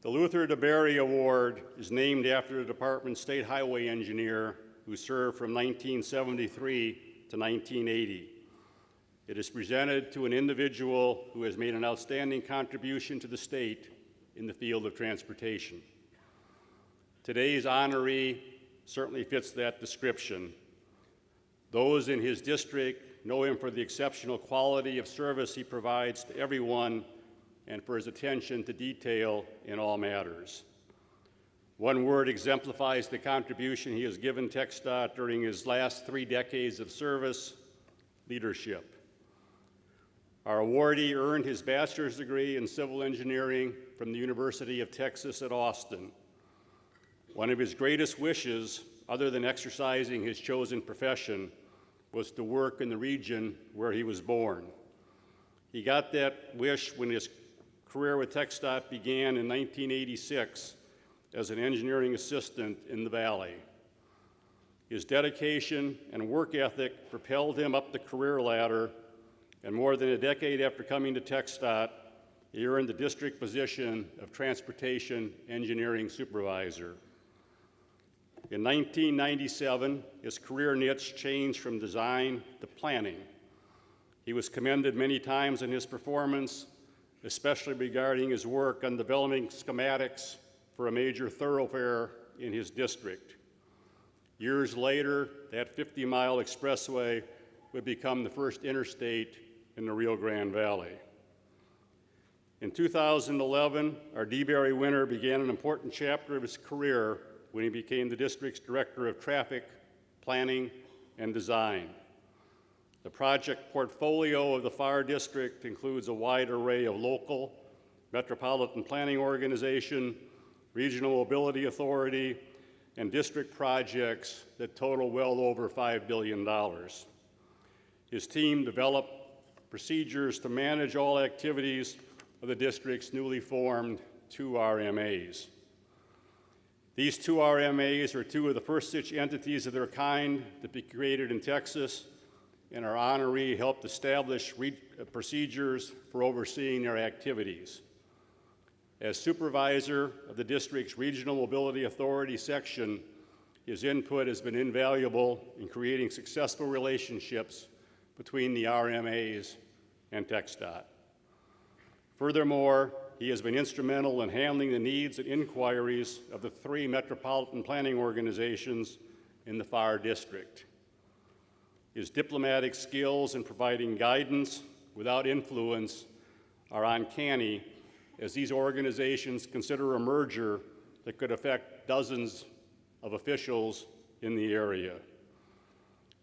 The Luther DeBerry Award is named after the department's state highway engineer who served from 1973 to 1980. It is presented to an individual who has made an outstanding contribution to the state in the field of transportation. Today's honoree certainly fits that description. Those in his district know him for the exceptional quality of service he provides to everyone and for his attention to detail in all matters. One word exemplifies the contribution he has given TxDOT during his last 3 decades of service: leadership. Our awardee earned his bachelor's degree in civil engineering from the University of Texas at Austin. One of his greatest wishes, other than exercising his chosen profession, was to work in the region where he was born. He got that wish when his career with TxDOT began in 1986 as an engineering assistant in the Valley. His dedication and work ethic propelled him up the career ladder, and more than a decade after coming to TxDOT, he earned the district position of Transportation Engineering Supervisor. In 1997, his career niche changed from design to planning. He was commended many times on his performance, especially regarding his work on developing schematics for a major thoroughfare in his district. Years later, that 50-mile expressway would become the first interstate in the Rio Grande Valley. In 2011, our DeBerry winner began an important chapter of his career when he became the district's Director of Traffic, Planning, and Design. The project portfolio of the Fire District includes a wide array of local, metropolitan planning organization, regional mobility authority, and district projects that total well over $5 billion. His team developed procedures to manage all activities of the district's newly formed 2 RMAs. These 2 RMAs are 2 of the first such entities of their kind to be created in Texas, and our honoree helped establish procedures for overseeing their activities. As supervisor of the district's Regional Mobility Authority section, his input has been invaluable in creating successful relationships between the RMAs and TxDOT. Furthermore, he has been instrumental in handling the needs and inquiries of the 3 metropolitan planning organizations in the Fire District. His diplomatic skills in providing guidance without influence are uncanny, as these organizations consider a merger that could affect dozens of officials in the area.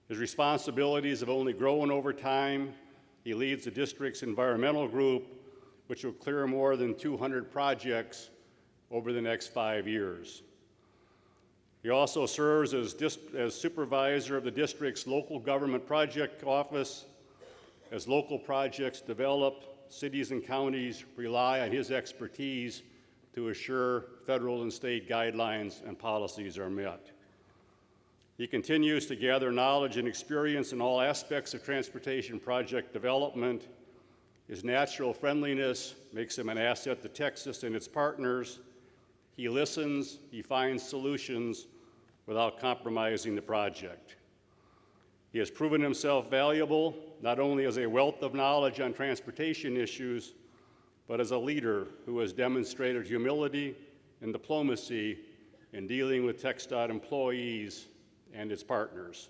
His responsibilities have only grown over time. He leads the district's environmental group, which will clear more than 200 projects over the next 5 years. He also serves as supervisor of the district's local government project office. As local projects develop, cities and counties rely on his expertise to assure federal and state guidelines and policies are met. He continues to gather knowledge and experience in all aspects of transportation project development. His natural friendliness makes him an asset to Texas and its partners. He listens, he finds solutions without compromising the project. He has proven himself valuable, not only as a wealth of knowledge on transportation issues, but as a leader who has demonstrated humility and diplomacy in dealing with TxDOT employees and its partners.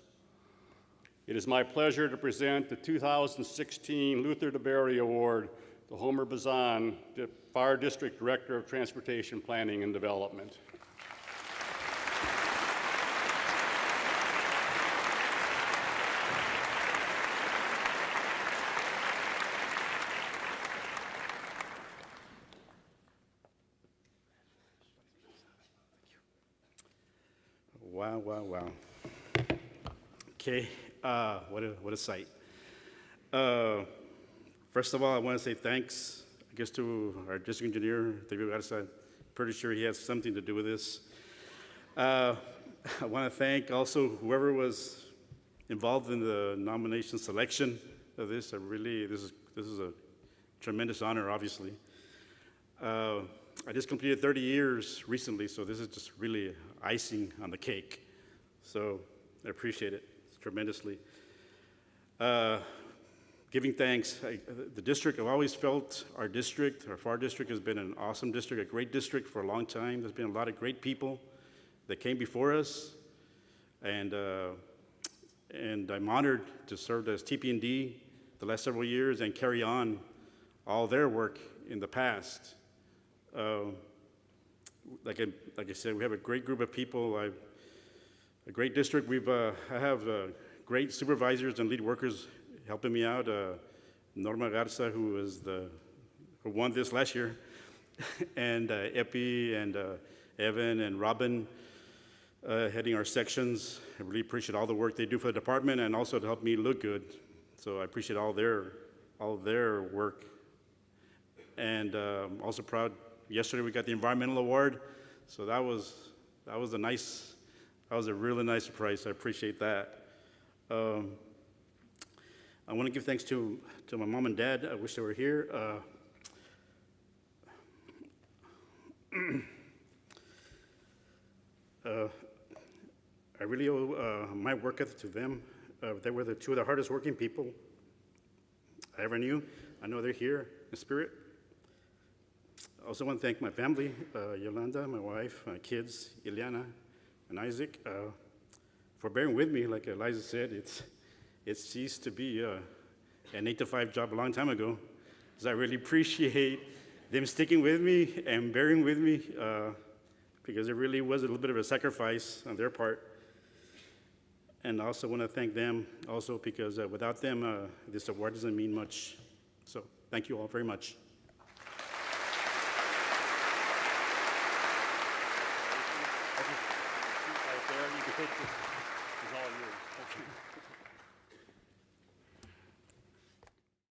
It is my pleasure to present the 2016 Luther DeBerry Award to Homer Bazan, the Fire District Director of Transportation Planning and Development. Wow, wow, wow. Okay, what a sight. First of all, I want to say thanks, I guess, to our district engineer, David Bazan. I'm pretty sure he has something to do with this. I want to thank also whoever was involved in the nomination selection of this. This is a tremendous honor, obviously. I just completed 30 years recently, so this is just really icing on the cake. So I appreciate it tremendously. Giving thanks, the district, I've always felt our FAR district has been an awesome district, a great district for a long time. There's been a lot of great people that came before us, and I'm honored to serve as TP&D the last several years and carry on all their work in the past. Like I said, we have a great group of people, a great district. I have great supervisors and lead workers helping me out. Norma Garza, who won this last year, and Epi and Evan and Robin heading our sections. I really appreciate all the work they do for the department and also to help me look good. So I appreciate all their work. And I'm also proud, yesterday we got the environmental award. So that was a really nice surprise. I appreciate that. I want to give thanks to my mom and dad. I wish they were here. I really owe my work ethic to them. They were the two of the hardest working people I ever knew. I know they're here in spirit. I also want to thank my family, Yolanda, my wife, my kids, Ileana and Isaac, for bearing with me. Like Eliza said, it ceased to be an 8-to-5 job a long time ago. So I really appreciate them sticking with me and bearing with me because it really was a little bit of a sacrifice on their part. And I also want to thank them also because without them, this award doesn't mean much. So thank you all very much. Right there, you can take this. It's all yours.